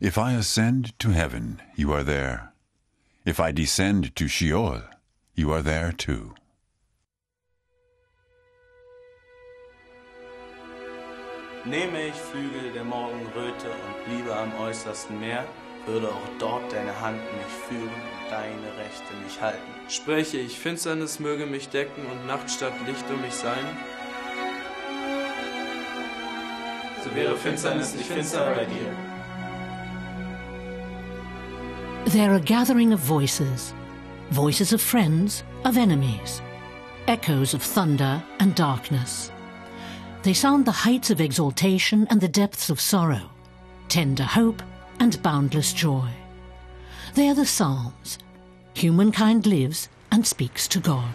If I ascend to heaven, you are there. If I descend to Sheol, you are there too. Nehme ich Flügel der Morgenröte und bliebe am äußersten Meer, würde auch dort deine Hand mich führen und deine Rechte mich halten. Spreche ich, Finsternis möge mich decken und Nacht statt Licht um mich sein. So wäre Finsternis nicht finster bei dir. They're a gathering of voices, voices of friends, of enemies, echoes of thunder and darkness. They sound the heights of exaltation and the depths of sorrow, tender hope and boundless joy. They are the Psalms. Humankind lives and speaks to God.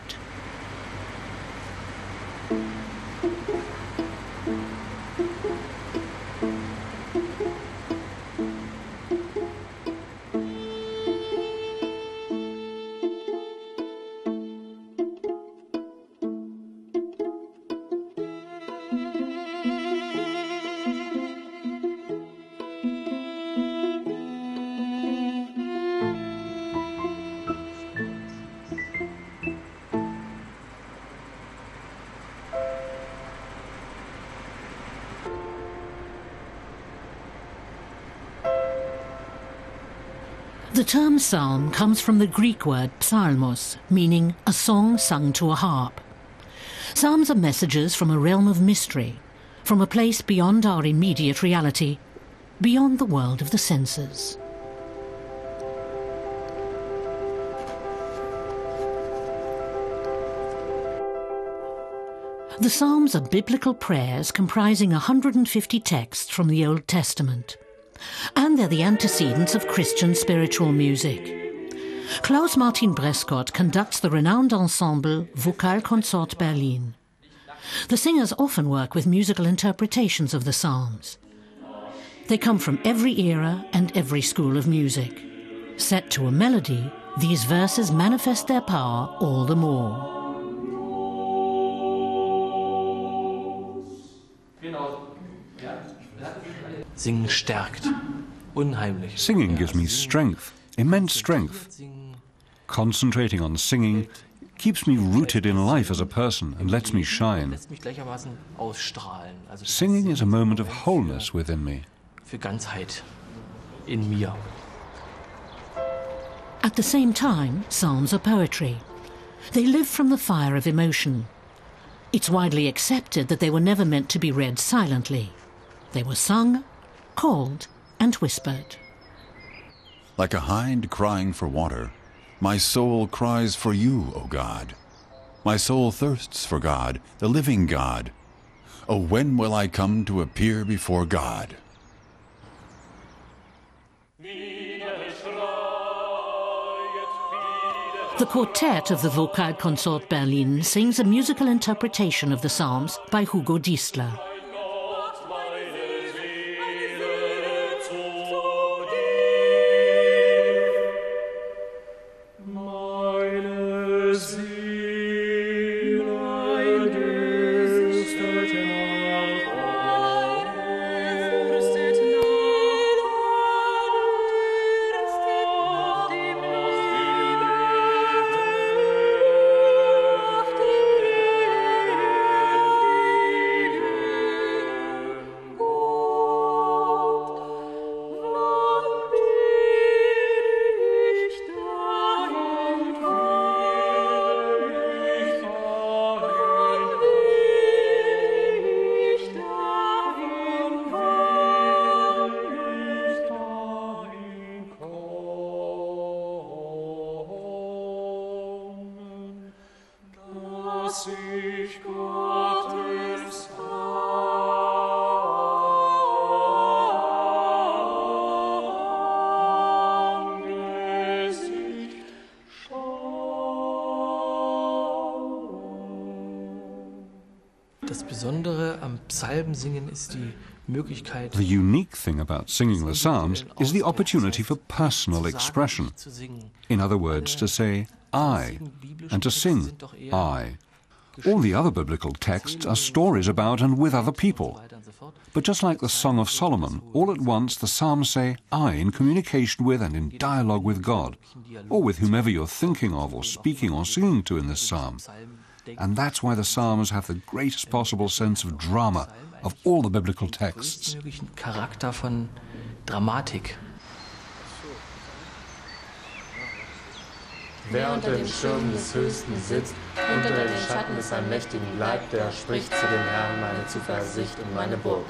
The term psalm comes from the Greek word psalmos, meaning a song sung to a harp. Psalms are messages from a realm of mystery, from a place beyond our immediate reality, beyond the world of the senses. The Psalms are biblical prayers comprising 150 texts from the Old Testament. And they're the antecedents of Christian spiritual music. Klaus Martin Brescott conducts the renowned ensemble Vokalkonsort Berlin. The singers often work with musical interpretations of the Psalms. They come from every era and every school of music. Set to a melody, these verses manifest their power all the more. Singen stärkt. Unheimlich. Singing gives me strength, immense strength. Concentrating on singing keeps me rooted in life as a person and lets me shine. Singing is a moment of wholeness within me. Für Ganzheit in mir. At the same time, psalms are poetry. They live from the fire of emotion. It's widely accepted that they were never meant to be read silently. They were sung, called and whispered. Like a hind crying for water, my soul cries for you, O God. My soul thirsts for God, the living God. Oh, when will I come to appear before God? The quartet of the Vokalkonsort Berlin sings a musical interpretation of the Psalms by Hugo Diesler. The unique thing about singing the Psalms is the opportunity for personal expression. In other words, to say I and to sing I. All the other biblical texts are stories about and with other people. But just like the Song of Solomon, all at once the Psalms say, I, in communication with and in dialogue with God, or with whomever you're thinking of or speaking or singing to in this psalm. And that's why the Psalms have the greatest possible sense of drama of all the biblical texts. Charakter von Dramatik. Wer unter dem Schirm des Höchsten sitzt, unter den Schatten des Allmächtigen bleibt, der spricht zu dem Herrn meine Zuversicht und meine Burg,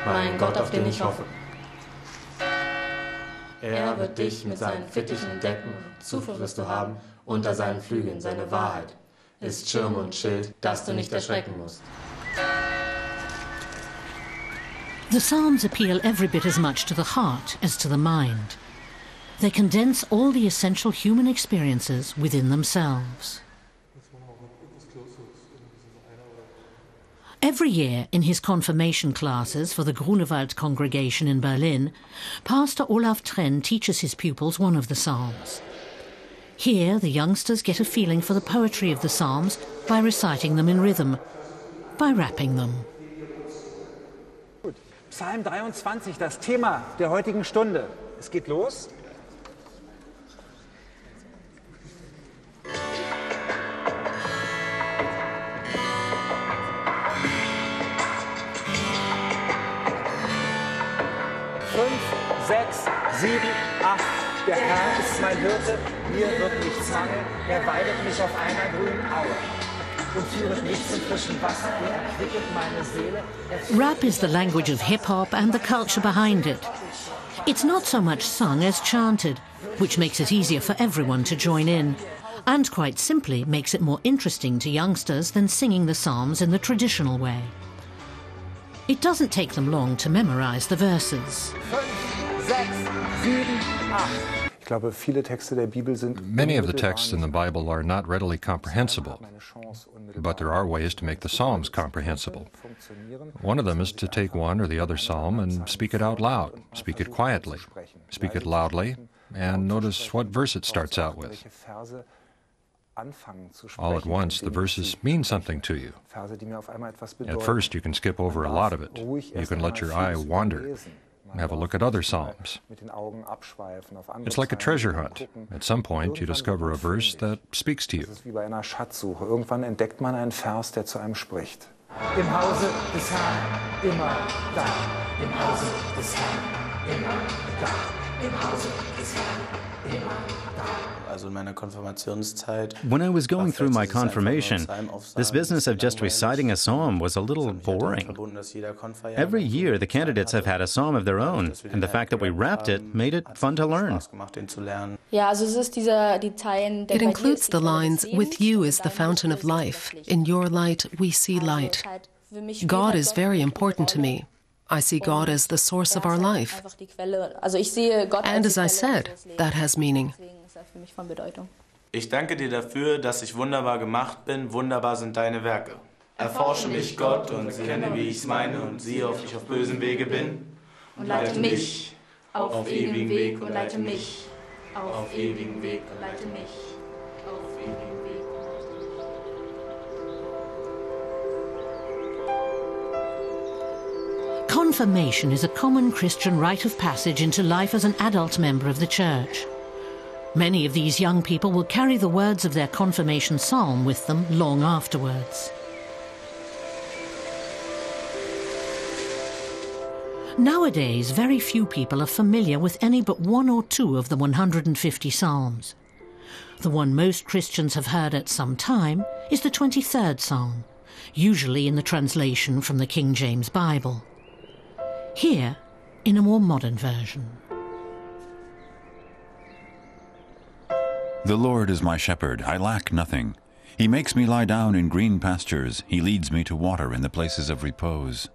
mein Gott, auf den ich hoffe. Er wird dich mit seinen Fittichen decken, Zuflucht wirst du haben, unter seinen Flügeln seine Wahrheit ist Schirm und Schild, dass du nicht erschrecken musst. The Psalms appeal every bit as much to the heart as to the mind. They condense all the essential human experiences within themselves. Every year in his confirmation classes for the Grunewald congregation in Berlin, Pastor Olaf Trenn teaches his pupils one of the Psalms. Here, the youngsters get a feeling for the poetry of the Psalms by reciting them in rhythm, by rapping them. Psalm 23, das Thema der heutigen Stunde. Es geht los. Fünf, sechs, sieben, acht. Der Herr ist mein Hirte, mir wird nichts mangeln. Er weidet mich auf einer grünen Aue und führet mich zum frischen Wasser. Er erquicket meine Seele. Rap is the language of hip-hop and the culture behind it. It's not so much sung as chanted, which makes it easier for everyone to join in, and quite simply makes it more interesting to youngsters than singing the Psalms in the traditional way. It doesn't take them long to memorize the verses. 5, 6, 7, 8. Many of the texts in the Bible are not readily comprehensible, but there are ways to make the Psalms comprehensible. One of them is to take one or the other psalm and speak it out loud, speak it quietly, speak it loudly, and notice what verse it starts out with. All at once, the verses mean something to you. At first, you can skip over a lot of it. You can let your eye wander. Have a look at other psalms. It's like a treasure hunt. At some point, you discover a verse that speaks to you. Irgendwann entdeckt man einen Vers, der zu einem spricht. Im Hause des Herrn, immer da. Im Hause des Herrn, immer da. Im Hause des Herrn, immer da. When I was going through my confirmation, this business of just reciting a psalm was a little boring. Every year, the candidates have had a psalm of their own, and the fact that we rapped it made it fun to learn. It includes the lines, "With you is the fountain of life. In your light, we see light." God is very important to me. I see God as the source of our life. And as I said, that has meaning. Ich danke dir dafür, dass ich wunderbar gemacht bin. Wunderbar sind deine Werke. Erforsche mich, Gott, und kenne, wie ich's meine, und siehe, ob ich auf bösem Wege bin. Und leite mich auf ewigen Weg und leite mich auf ewigen Weg und leite mich auf ewigen Weg. Confirmation is a common Christian rite of passage into life as an adult member of the church. Many of these young people will carry the words of their confirmation psalm with them long afterwards. Nowadays, very few people are familiar with any but one or two of the 150 psalms. The one most Christians have heard at some time is the 23rd psalm, usually in the translation from the King James Bible. Here, in a more modern version. The Lord is my shepherd, I lack nothing. He makes me lie down in green pastures. He leads me to water in the places of repose.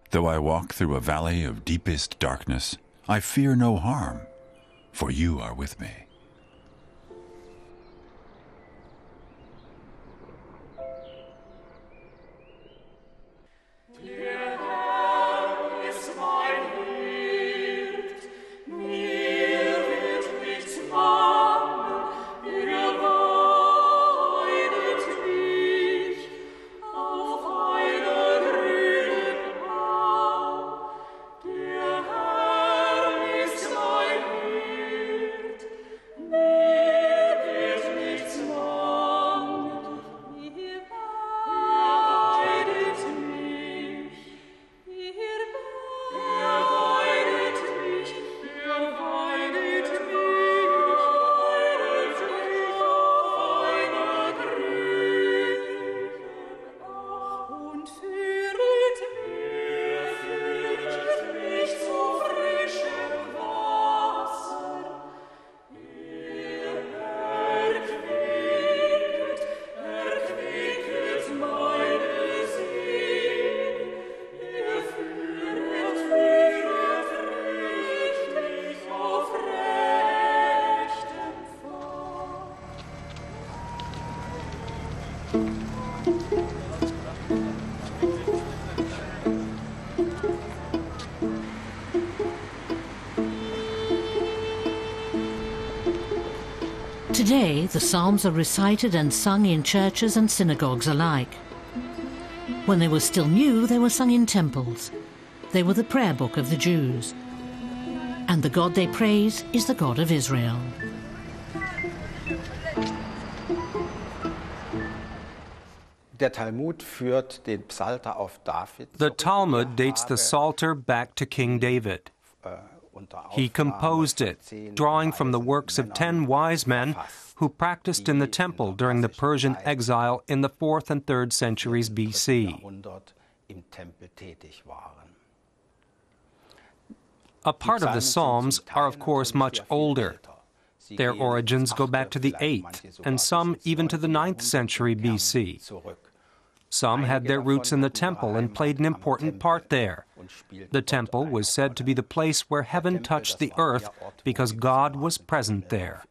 Though I walk through a valley of deepest darkness, I fear no harm, for you are with me. Today, the Psalms are recited and sung in churches and synagogues alike. When they were still new, they were sung in temples. They were the prayer book of the Jews. And the God they praise is the God of Israel. The Talmud dates the Psalter back to King David. He composed it, drawing from the works of 10 wise men who practiced in the temple during the Persian exile in the 4th and 3rd centuries BC. A part of the Psalms are, of course, much older. Their origins go back to the 8th, and some even to the 9th century BC. Some had their roots in the temple and played an important part there. The temple was said to be the place where heaven touched the earth because God was present there.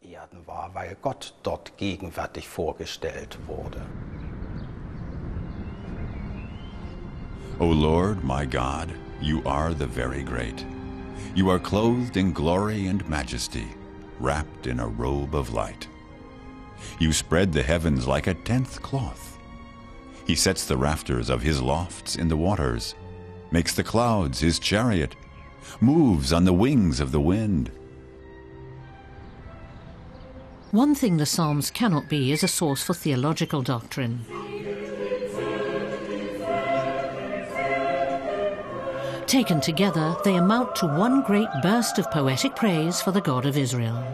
O Lord, my God, you are the very great. You are clothed in glory and majesty, wrapped in a robe of light. You spread the heavens like a 10th cloth. He sets the rafters of his lofts in the waters, makes the clouds his chariot, moves on the wings of the wind. One thing the Psalms cannot be is a source for theological doctrine. Taken together, they amount to one great burst of poetic praise for the God of Israel.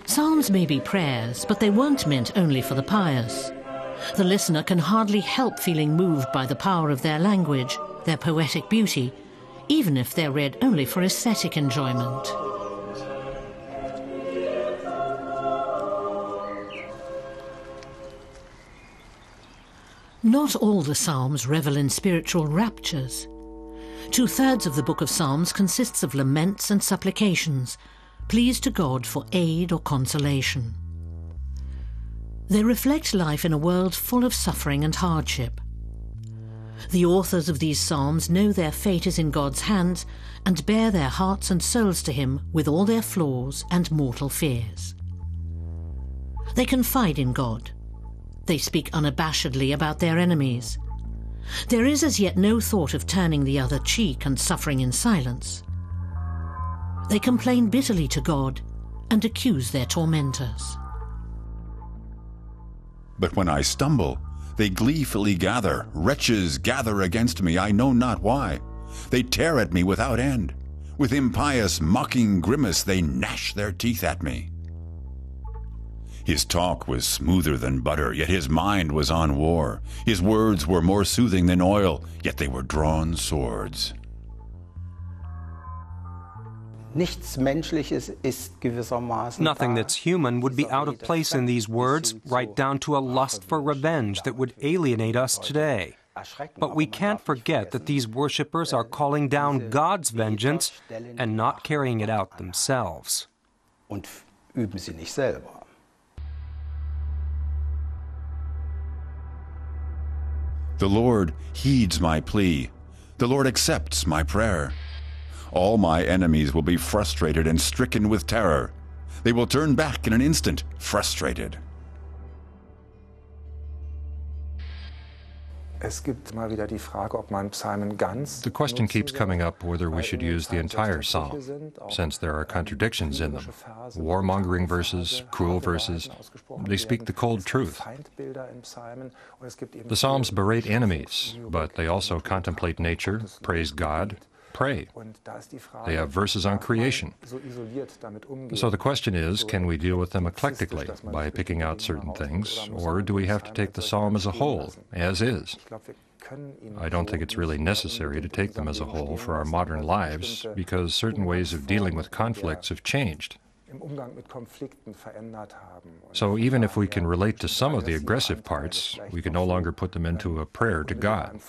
Psalms may be prayers, but they weren't meant only for the pious. The listener can hardly help feeling moved by the power of their language, their poetic beauty, even if they're read only for aesthetic enjoyment. Not all the Psalms revel in spiritual raptures. 2/3 of the book of Psalms consists of laments and supplications, pleas to God for aid or consolation. They reflect life in a world full of suffering and hardship. The authors of these psalms know their fate is in God's hands and bare their hearts and souls to Him with all their flaws and mortal fears. They confide in God. They speak unabashedly about their enemies. There is as yet no thought of turning the other cheek and suffering in silence. They complain bitterly to God and accuse their tormentors. But when I stumble, they gleefully gather. Wretches gather against me, I know not why. They tear at me without end. With impious, mocking grimace, they gnash their teeth at me. His talk was smoother than butter, yet his mind was on war. His words were more soothing than oil, yet they were drawn swords. Nothing that's human would be out of place in these words, right down to a lust for revenge that would alienate us today. But we can't forget that these worshippers are calling down God's vengeance and not carrying it out themselves. The Lord heeds my plea. The Lord accepts my prayer. All my enemies will be frustrated and stricken with terror. They will turn back in an instant, frustrated. The question keeps coming up whether we should use the entire psalm, since there are contradictions in them. Warmongering verses, cruel verses, they speak the cold truth. The psalms berate enemies, but they also contemplate nature, praise God, pray. They have verses on creation. So the question is, can we deal with them eclectically by picking out certain things, or do we have to take the psalm as a whole, as is? I don't think it's really necessary to take them as a whole for our modern lives, because certain ways of dealing with conflicts have changed. So even if we can relate to some of the aggressive parts, we can no longer put them into a prayer to God.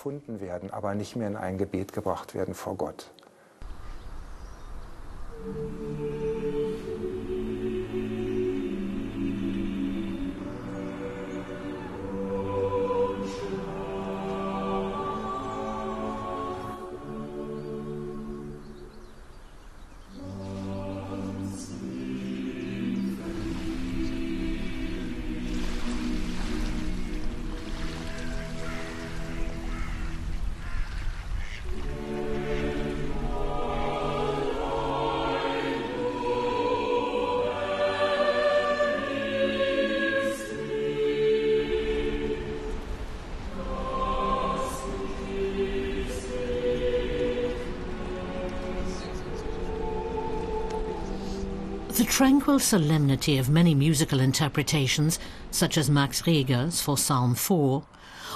The tranquil solemnity of many musical interpretations, such as Max Reger's for Psalm 4,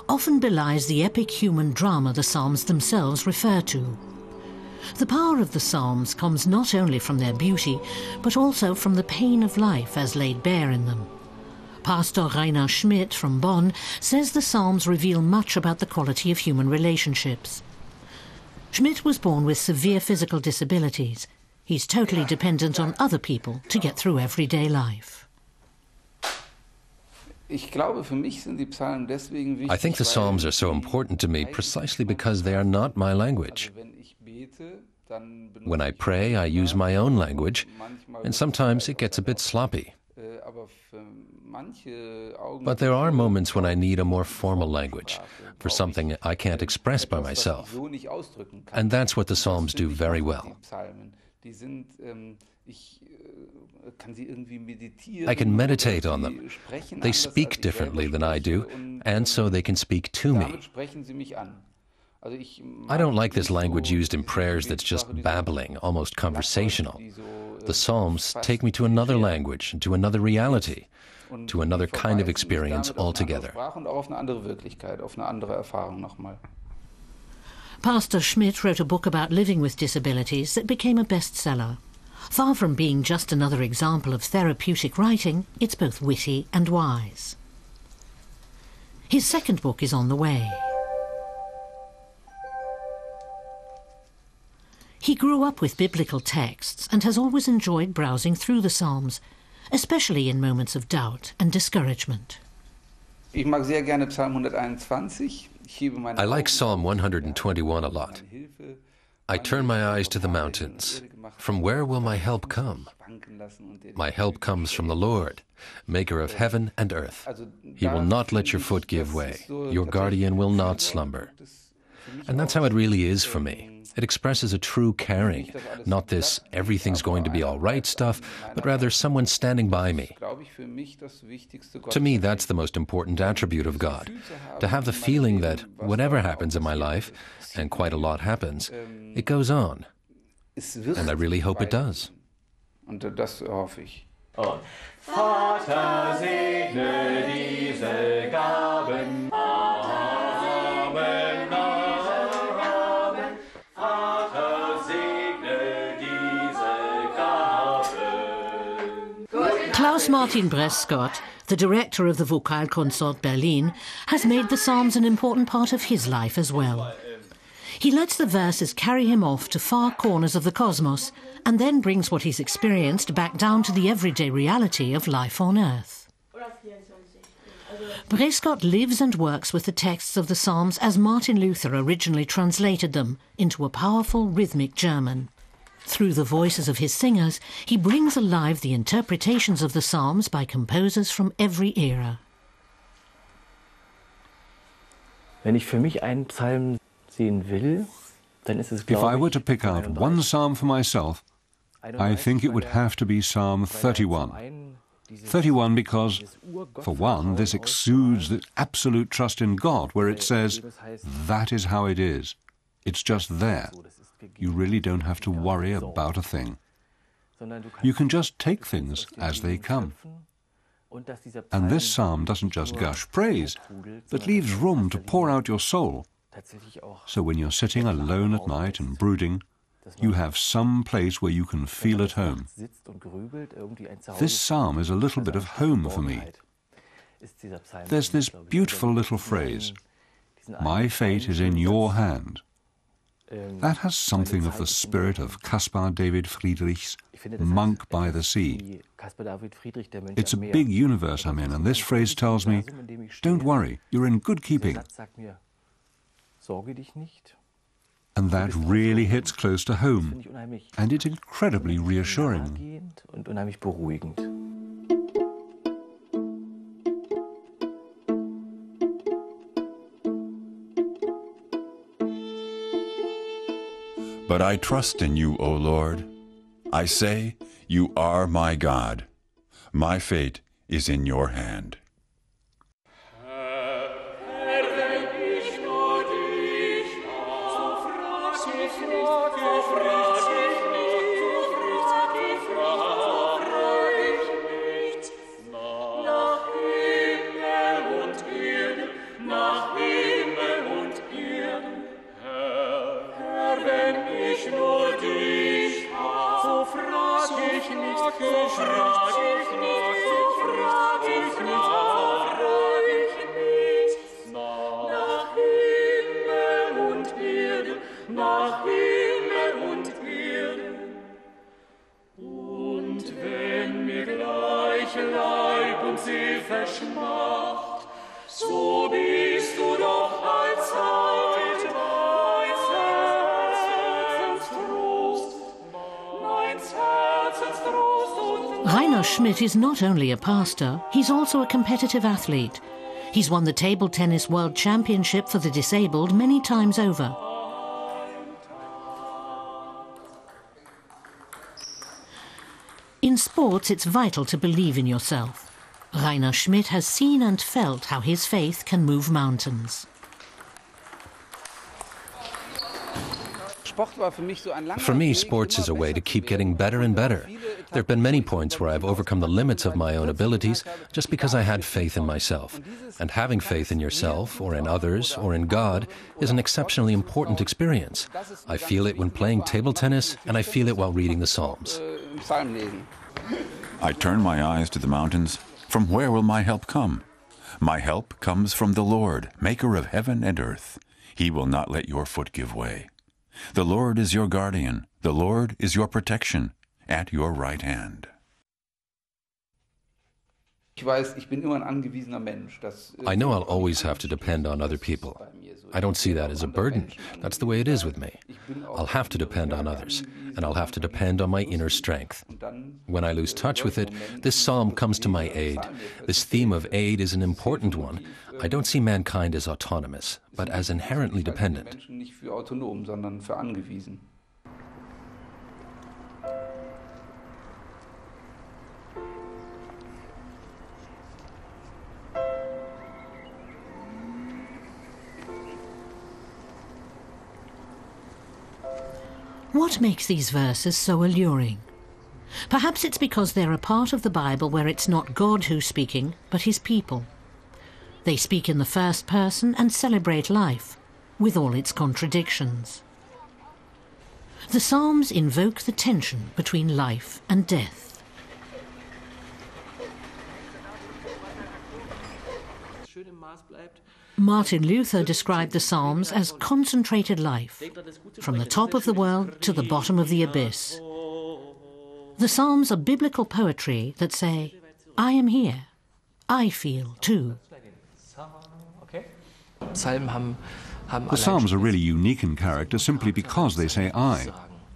often belies the epic human drama the psalms themselves refer to. The power of the psalms comes not only from their beauty, but also from the pain of life as laid bare in them. Pastor Rainer Schmidt from Bonn says the psalms reveal much about the quality of human relationships. Schmidt was born with severe physical disabilities. He's totally dependent on other people to get through everyday life. I think the Psalms are so important to me precisely because they are not my language. When I pray, I use my own language, and sometimes it gets a bit sloppy. But there are moments when I need a more formal language for something I can't express by myself. And that's what the Psalms do very well. I can meditate on them. They speak differently than I do, and so they can speak to me. I don't like this language used in prayers that's just babbling, almost conversational. The Psalms take me to another language, to another reality, to another kind of experience altogether. Pastor Schmidt wrote a book about living with disabilities that became a bestseller. Far from being just another example of therapeutic writing, it's both witty and wise. His second book is on the way. He grew up with biblical texts and has always enjoyed browsing through the Psalms, especially in moments of doubt and discouragement. I like Psalm 121 a lot. I turn my eyes to the mountains. From where will my help come? My help comes from the Lord, maker of heaven and earth. He will not let your foot give way. Your guardian will not slumber. And that's how it really is for me. It expresses a true caring, not this everything's going to be all right stuff, but rather someone standing by me. To me, that's the most important attribute of God, to have the feeling that whatever happens in my life, and quite a lot happens, it goes on. And I really hope it does. Vater, segne diese Gaben. Amen. Klaus Martin Brescott, the director of the Vokalkonsort Berlin, has made the Psalms an important part of his life as well. He lets the verses carry him off to far corners of the cosmos and then brings what he's experienced back down to the everyday reality of life on Earth. Brescott lives and works with the texts of the Psalms as Martin Luther originally translated them into a powerful rhythmic German. Through the voices of his singers, he brings alive the interpretations of the Psalms by composers from every era. If I were to pick out one psalm for myself, I think it would have to be Psalm 31. 31 because, for one, this exudes the absolute trust in God, where it says, that is how it is. It's just there. You really don't have to worry about a thing. You can just take things as they come. And this psalm doesn't just gush praise, but leaves room to pour out your soul. So when you're sitting alone at night and brooding, you have some place where you can feel at home. This psalm is a little bit of home for me. There's this beautiful little phrase, "My fate is in your hand." That has something of the spirit of Caspar David Friedrich's Monk by the Sea. It's a big universe I'm in, and this phrase tells me, don't worry, you're in good keeping. And that really hits close to home, and it's incredibly reassuring. But I trust in you, O Lord. I say, you are my God. My fate is in your hand. So bist du doch allzeit Rainer Schmidt is not only a pastor, he's also a competitive athlete. He's won the Table Tennis World Championship for the disabled many times over. In sports, it's vital to believe in yourself. Rainer Schmidt has seen and felt how his faith can move mountains. For me, sports is a way to keep getting better and better. There have been many points where I've overcome the limits of my own abilities just because I had faith in myself. And having faith in yourself, or in others, or in God, is an exceptionally important experience. I feel it when playing table tennis, and I feel it while reading the Psalms. I turn my eyes to the mountains. From where will my help come? My help comes from the Lord, maker of heaven and earth. He will not let your foot give way. The Lord is your guardian. The Lord is your protection at your right hand. I know I'll always have to depend on other people. I don't see that as a burden. That's the way it is with me. I'll have to depend on others, and I'll have to depend on my inner strength. When I lose touch with it, this psalm comes to my aid. This theme of aid is an important one. I don't see mankind as autonomous, but as inherently dependent. What makes these verses so alluring? Perhaps it's because they're a part of the Bible where it's not God who's speaking, but his people. They speak in the first person and celebrate life, with all its contradictions. The Psalms invoke the tension between life and death. Martin Luther described the Psalms as concentrated life, from the top of the world to the bottom of the abyss. The Psalms are biblical poetry that say, I am here, I feel too. The Psalms are really unique in character simply because they say I.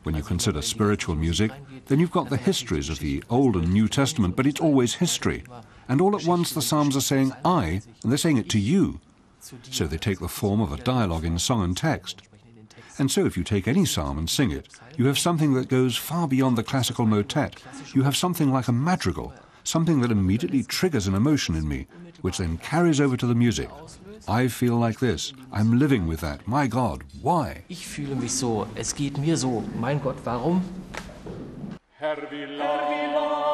When you consider spiritual music, then you've got the histories of the Old and New Testament, but it's always history. And all at once the Psalms are saying I, and they're saying it to you. So they take the form of a dialogue in song and text. And so if you take any psalm and sing it, you have something that goes far beyond the classical motet. You have something like a madrigal, something that immediately triggers an emotion in me, which then carries over to the music. I feel like this. I'm living with that. My God, why? Ich fühle mich so. Es geht mir so. Mein Gott, warum? Herr, wie lang